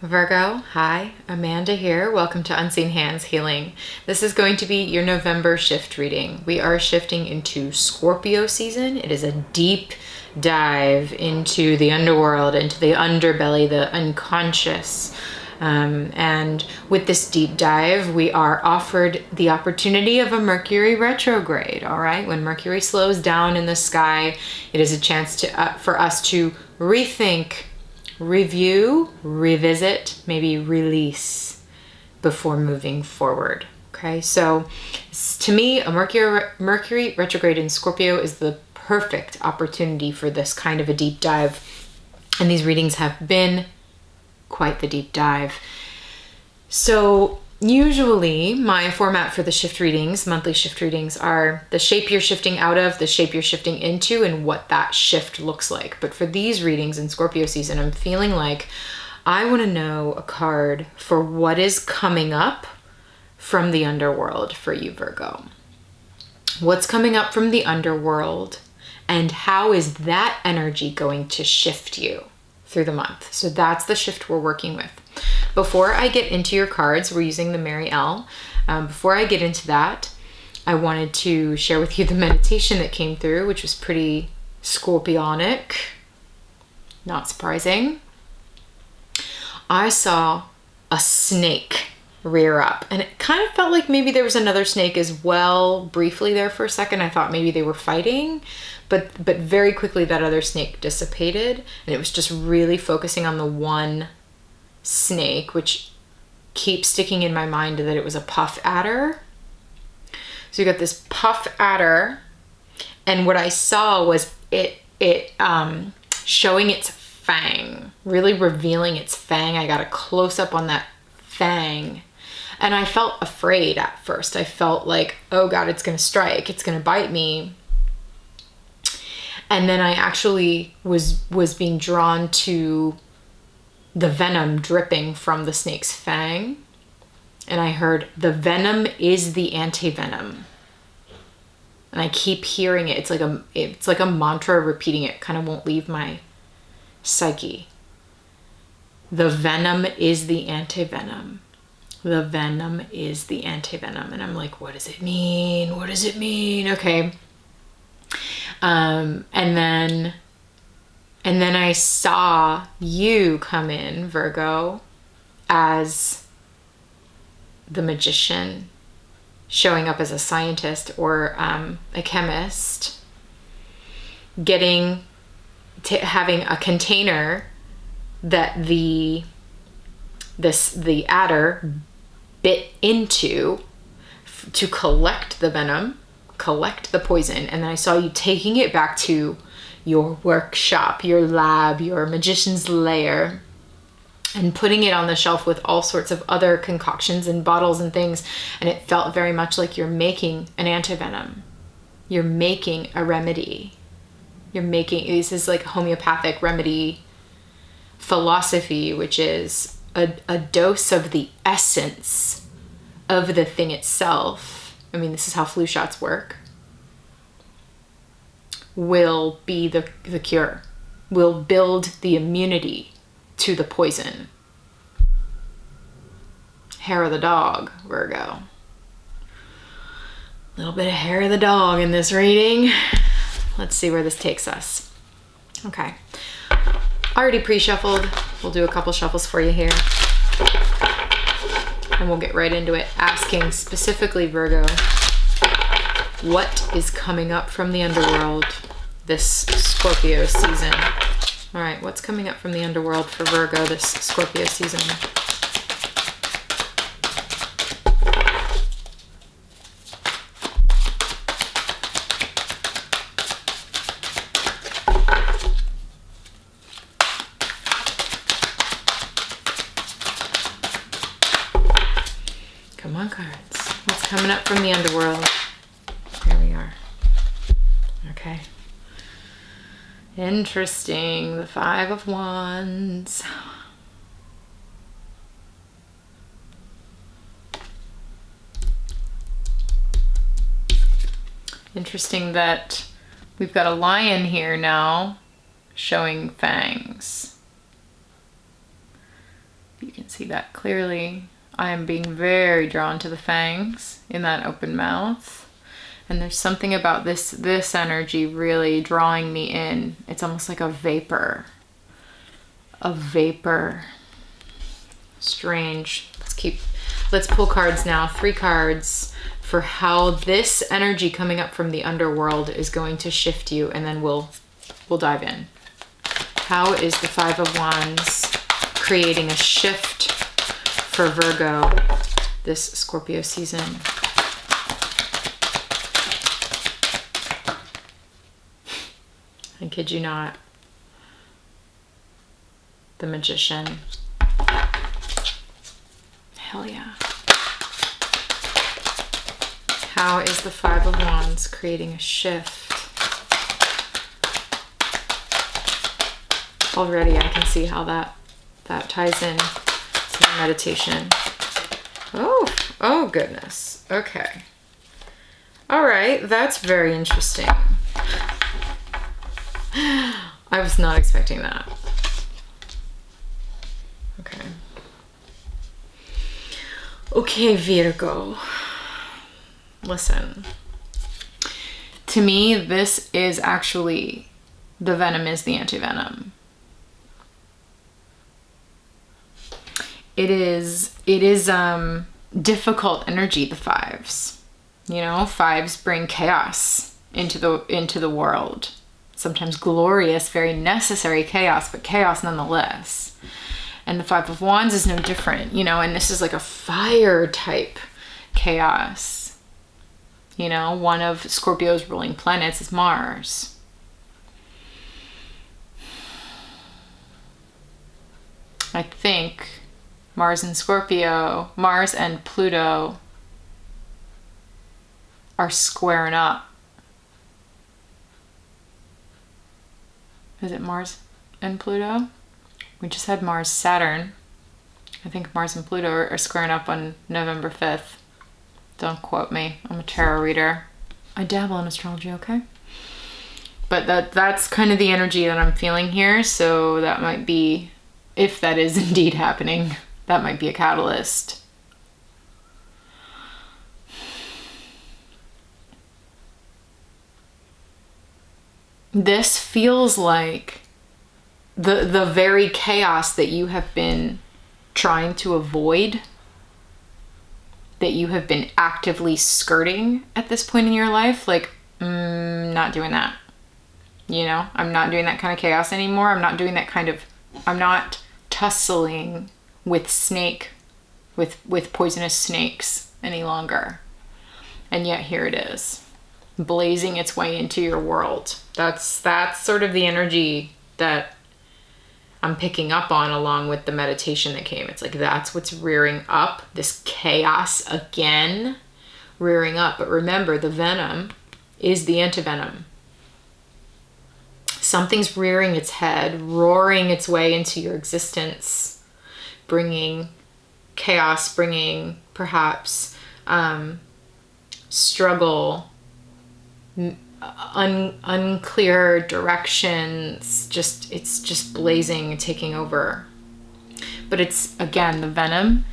Virgo, hi, Amanda here. Welcome to Unseen Hands Healing. This is going to be your November shift reading. We are shifting into Scorpio season. It is a deep dive into the underworld, into the underbelly, the unconscious. And with this deep dive, we are offered the opportunity of a Mercury retrograde. All right, when Mercury slows down in the sky, it is a chance for us to rethink, review, revisit, maybe release before moving forward. Okay, so to me, a Mercury retrograde in Scorpio is the perfect opportunity for this kind of a deep dive. And these readings have been quite the deep dive. So usually my format for the shift readings, monthly shift readings, are the shape you're shifting out of, the shape you're shifting into, and what that shift looks like. But for these readings in Scorpio season, I'm feeling like I want to know a card for what is coming up from the underworld for you, Virgo. What's coming up from the underworld, and how is that energy going to shift you through the month? So that's the shift we're working with. Before I get into your cards, we're using the Mary L. Before I get into that, I wanted to share with you the meditation that came through, which was pretty scorpionic. Not surprising. I saw a snake rear up, and it kind of felt like maybe there was another snake as well. Briefly there for a second, I thought maybe they were fighting, but very quickly that other snake dissipated, and it was just really focusing on the one snake, which keeps sticking in my mind that it was a puff adder. So you got this puff adder, and what I saw was it showing its fang, really revealing its fang. I got a close up on that fang, and I felt afraid at first. I felt like, oh God, it's gonna strike, it's gonna bite me. And then I actually was being drawn to the venom dripping from the snake's fang. And I heard, the venom is the anti-venom. And I keep hearing it. It's like a mantra, repeating it. Kind of won't leave my psyche. The venom is the anti-venom. The venom is the anti-venom. And I'm like, what does it mean? What does it mean? Okay. And then I saw you come in, Virgo, as the magician, showing up as a scientist or a chemist, having a container that the adder bit into to collect the venom, collect the poison. And then I saw you taking it back to your workshop, your lab, your magician's lair, and putting it on the shelf with all sorts of other concoctions and bottles and things. And it felt very much like you're making an antivenom. You're making a remedy. This is like homeopathic remedy philosophy, which is a dose of the essence of the thing itself. I mean, this is how flu shots work. Will be the cure, will build the immunity to the poison. Hair of the dog, Virgo. A little bit of hair of the dog in this reading. Let's see where this takes us. Okay. Already pre-shuffled. We'll do a couple shuffles for you here. And we'll get right into it, asking specifically, Virgo, what is coming up from the underworld this Scorpio season? All right, what's coming up from the underworld for Virgo this Scorpio season? Come on, cards. What's coming up from the underworld? There we are. Okay. Interesting. The Five of Wands. Interesting that we've got a lion here now showing fangs. see that clearly. I am being very drawn to the fangs in that open mouth. And there's something about this energy really drawing me in. It's almost like a vapor. A vapor. Strange. Let's pull cards now. 3 cards for how this energy coming up from the underworld is going to shift you, and then we'll dive in. How is the 5 of Wands creating a shift for Virgo this Scorpio season? I kid you not. The Magician. Hell yeah. How is the 5 of Wands creating a shift? Already I can see how that ties in to the meditation. Oh goodness. Okay. All right, that's very interesting. I was not expecting that. Okay, Virgo. Listen. To me, this is actually, the venom is the anti-venom. It is difficult energy, the 5s. You know, 5s bring chaos into the world. Sometimes glorious, very necessary chaos, but chaos nonetheless. And the 5 of Wands is no different, you know, and this is like a fire type chaos. You know, one of Scorpio's ruling planets is Mars. I think Mars and Pluto are squaring up. Is it Mars and Pluto? We just had Mars Saturn. I think Mars and Pluto are squaring up on November 5th. Don't quote me. I'm a tarot reader. I dabble in astrology, okay? But that's kind of the energy that I'm feeling here. So that might be, if that is indeed happening, that might be a catalyst. This feels like the very chaos that you have been trying to avoid, that you have been actively skirting at this point in your life. Like, not doing that. You know, I'm not doing that kind of chaos anymore. I'm not doing that kind of, I'm not tussling with with poisonous snakes any longer. And yet here it is, blazing its way into your world. That's sort of the energy that I'm picking up on, along with the meditation that came. It's like, that's what's rearing up, this chaos again, rearing up. But remember, the venom is the anti-venom. Something's rearing its head, roaring its way into your existence, bringing chaos, bringing perhaps struggle, unclear directions. It's just blazing, taking over. But it's, again, the venom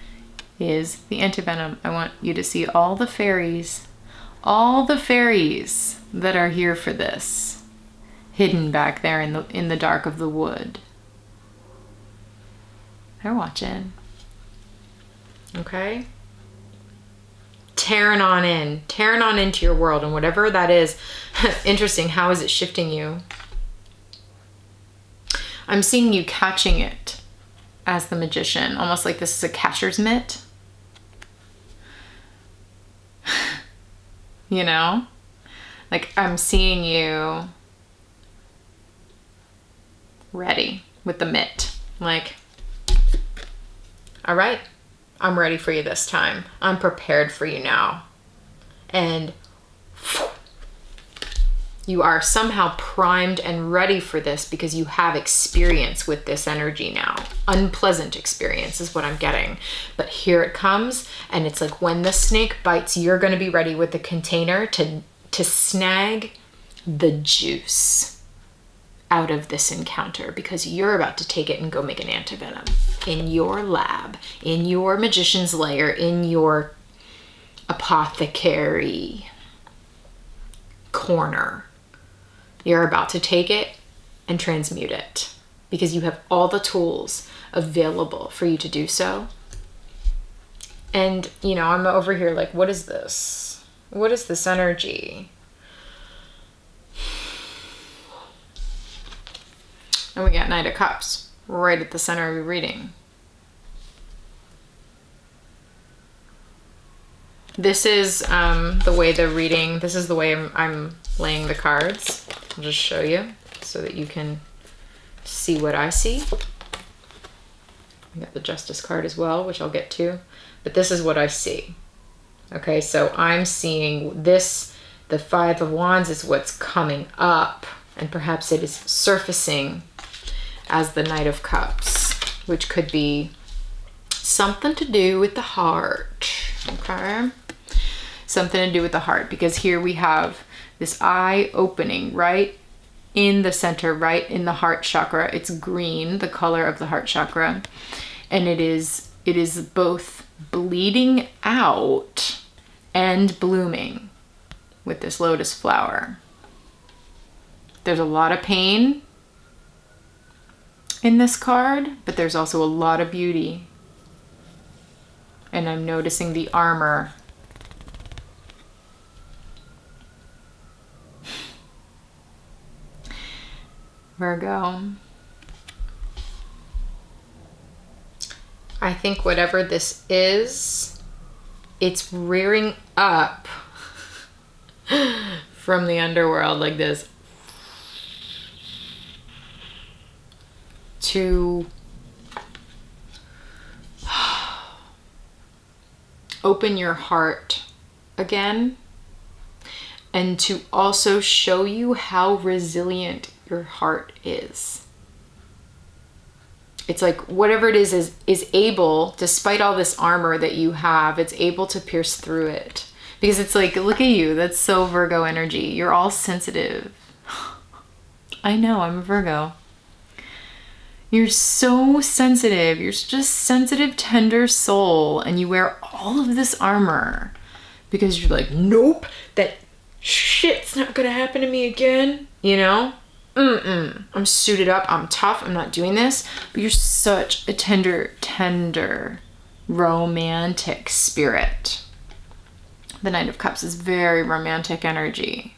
is the anti-venom. I want you to see all the fairies that are here for this, hidden back there in the dark of the wood. They're watching. Okay? Tearing on into your world, and whatever that is. Interesting. How is it shifting you? I'm seeing you catching it as the Magician, almost like this is a catcher's mitt. You know? Like, I'm seeing you ready with the mitt. Like, all right, I'm ready for you this time. I'm prepared for you now. And you are somehow primed and ready for this because you have experience with this energy now. Unpleasant experience is what I'm getting. But here it comes, and it's like when the snake bites, you're going to be ready with the container to snag the juice out of this encounter, because you're about to take it and go make an anti-venom in your lab, in your magician's lair, in your apothecary corner. You're about to take it and transmute it because you have all the tools available for you to do so. And, you know, I'm over here like, what is this? What is this energy? And we got Knight of Cups right at the center of your reading. This is the way the reading, this is the way I'm laying the cards. I'll just show you so that you can see what I see. I got the Justice card as well, which I'll get to. But this is what I see. Okay, so I'm seeing this, the Five of Wands is what's coming up, and perhaps it is surfacing as the Knight of Cups, which could be something to do with the heart, okay? Something to do with the heart, because here we have this eye opening right in the center, right in the heart chakra. It's green, the color of the heart chakra, and it is both bleeding out and blooming with this lotus flower. There's a lot of pain in this card, but there's also a lot of beauty. And I'm noticing the armor. Virgo. I think whatever this is, it's rearing up from the underworld like this to open your heart again, and to also show you how resilient your heart is. It's like whatever it is able, despite all this armor that you have, it's able to pierce through it. Because it's like, look at you, that's so Virgo energy. You're all sensitive. I know, I'm a Virgo. You're so sensitive. You're just sensitive, tender soul. And you wear all of this armor because you're like, nope, that shit's not gonna happen to me again. You know? I'm suited up. I'm tough. I'm not doing this. But you're such a tender, romantic spirit. The Knight of Cups is very romantic energy.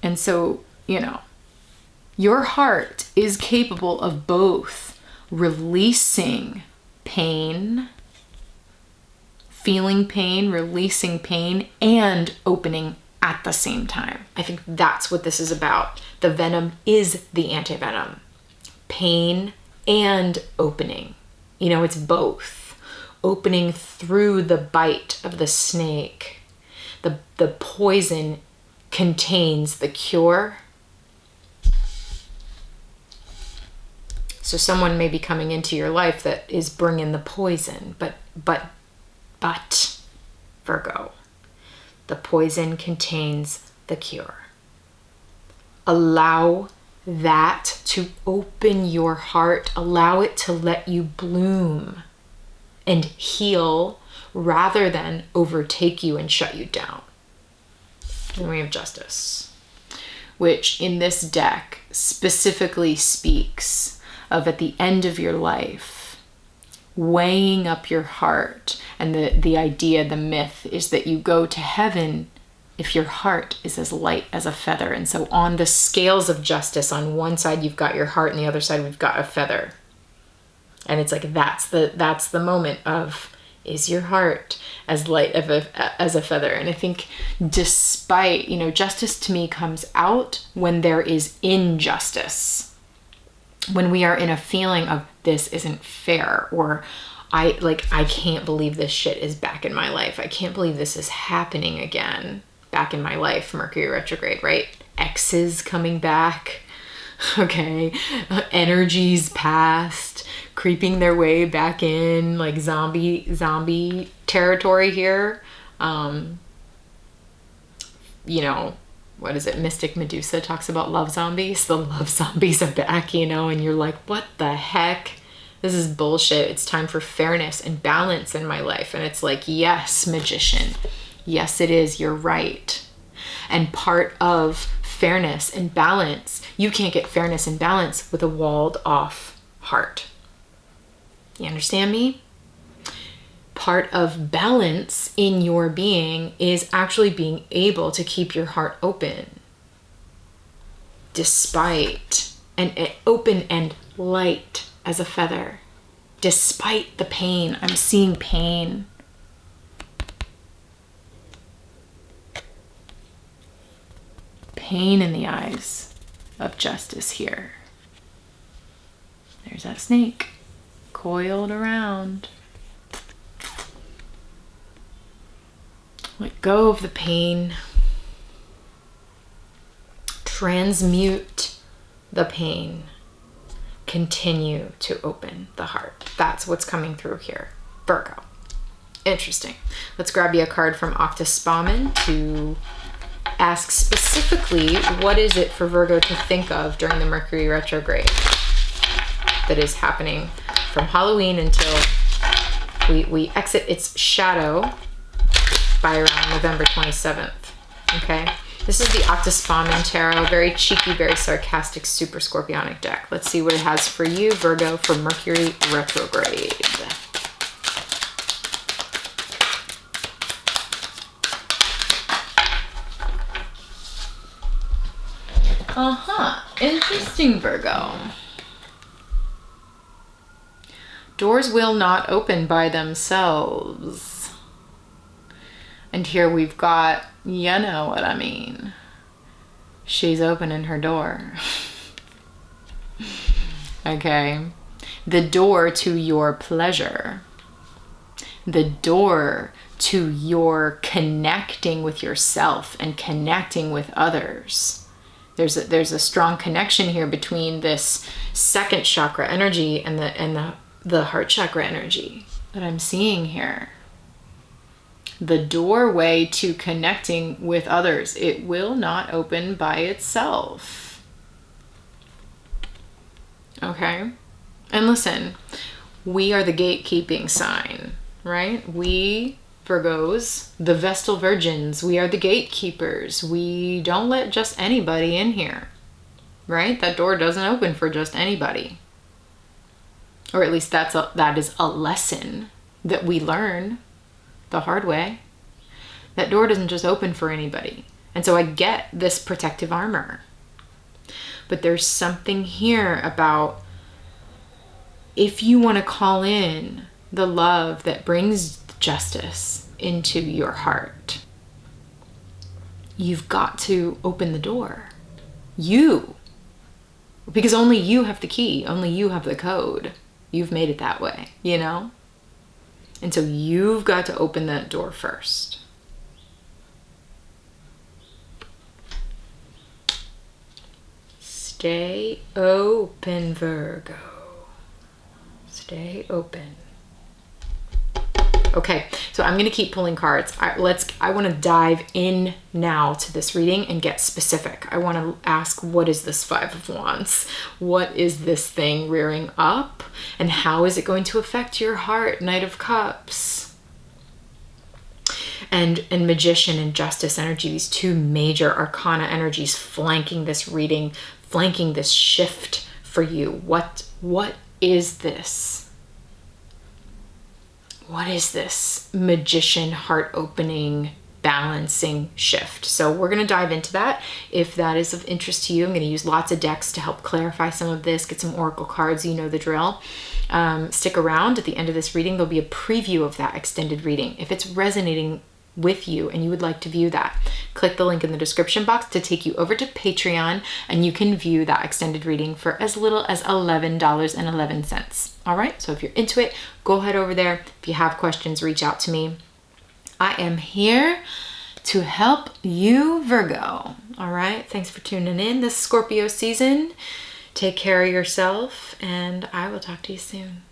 And so, you know, your heart is capable of both releasing pain, feeling pain, releasing pain, and opening at the same time. I think that's what this is about. The venom is the anti-venom. Pain and opening. You know, it's both. Opening through the bite of the snake. The poison contains the cure. So someone may be coming into your life that is bringing the poison, but Virgo, the poison contains the cure. Allow that to open your heart. Allow it to let you bloom and heal rather than overtake you and shut you down. Then we have Justice, which in this deck specifically speaks of at the end of your life, weighing up your heart. And the idea, the myth is that you go to heaven if your heart is as light as a feather. And so on the scales of justice, on one side you've got your heart and the other side we've got a feather. And it's like that's the moment of, is your heart as light as a feather? And I think despite, you know, justice to me comes out when there is injustice. When we are in a feeling of this isn't fair, or I can't believe this shit is back in my life. I can't believe this is happening again back in my life. Mercury retrograde, right? Exes coming back. Okay. Energies past, creeping their way back in, like zombie territory here. You know, what is it? Mystic Medusa talks about love zombies. The love zombies are back, you know, and you're like, what the heck? This is bullshit. It's time for fairness and balance in my life. And it's like, yes, magician. Yes, it is. You're right. And part of fairness and balance, you can't get fairness and balance with a walled off heart. You understand me? Part of balance in your being is actually being able to keep your heart open, despite, and open and light as a feather, despite the pain. I'm seeing pain. Pain in the eyes of justice here. There's that snake coiled around. Let go of the pain. Transmute the pain. Continue to open the heart. That's what's coming through here. Virgo. Interesting. Let's grab you a card from Octospaman to ask specifically, what is it for Virgo to think of during the Mercury retrograde that is happening from Halloween until we exit its shadow by around November 27th. Okay, this is the Octospaman Tarot, very cheeky, very sarcastic, super scorpionic deck. Let's see what it has for you, Virgo, for Mercury retrograde. Interesting, Virgo. Doors will not open by themselves. And here we've got, you know what I mean. She's opening her door. Okay. The door to your pleasure. The door to your connecting with yourself and connecting with others. There's a strong connection here between this second chakra energy and the heart chakra energy that I'm seeing here. The doorway to connecting with others. It will not open by itself. Okay? And listen, we are the gatekeeping sign, right? We, Virgos, the Vestal Virgins, we are the gatekeepers. We don't let just anybody in here, right? That door doesn't open for just anybody. Or at least that is a lesson that we learn the hard way. That door doesn't just open for anybody. And so I get this protective armor. But there's something here about, if you want to call in the love that brings justice into your heart, you've got to open the door. Because only you have the key, only you have the code. You've made it that way, you know? And so you've got to open that door first. Stay open, Virgo. Stay open. Okay, so I'm going to keep pulling cards. I want to dive in now to this reading and get specific. I want to ask, what is this Five of Wands? What is this thing rearing up? And how is it going to affect your heart? Knight of Cups. And Magician and Justice energy, these two major arcana energies flanking this reading, flanking this shift for you. What is this? What is this magician, heart-opening, balancing shift? So we're going to dive into that. If that is of interest to you, I'm going to use lots of decks to help clarify some of this, get some oracle cards, you know the drill. Stick around. At the end of this reading, there'll be a preview of that extended reading. If it's resonating with you and you would like to view that, click the link in the description box to take you over to Patreon, and you can view that extended reading for as little as $11.11. All right, so if you're into it, go ahead over there. If you have questions, reach out to me. I am here to help you, Virgo. All right, thanks for tuning in this Scorpio season. Take care of yourself, and I will talk to you soon.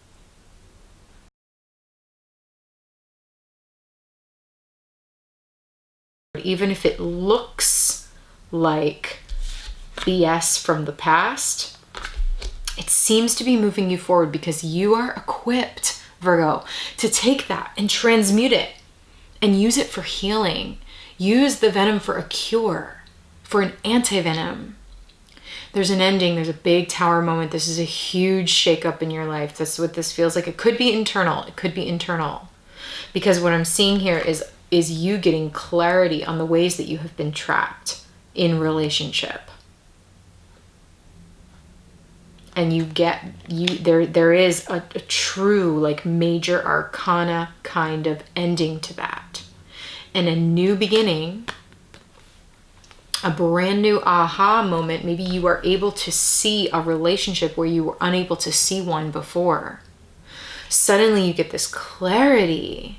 Even if it looks like BS from the past, it seems to be moving you forward because you are equipped, Virgo, to take that and transmute it and use it for healing. Use the venom for a cure, for an anti-venom. There's an ending. There's a big tower moment. This is a huge shakeup in your life. That's what this feels like. It could be internal. It could be internal. Because what I'm seeing here is you getting clarity on the ways that you have been trapped in relationship. And there is a true, like, major arcana kind of ending to that. And a new beginning, a brand new aha moment. Maybe you are able to see a relationship where you were unable to see one before. Suddenly you get this clarity,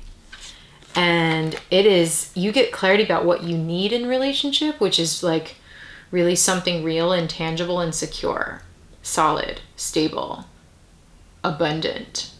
and you get clarity about what you need in relationship, which is like really something real and tangible and secure, solid, stable, abundant.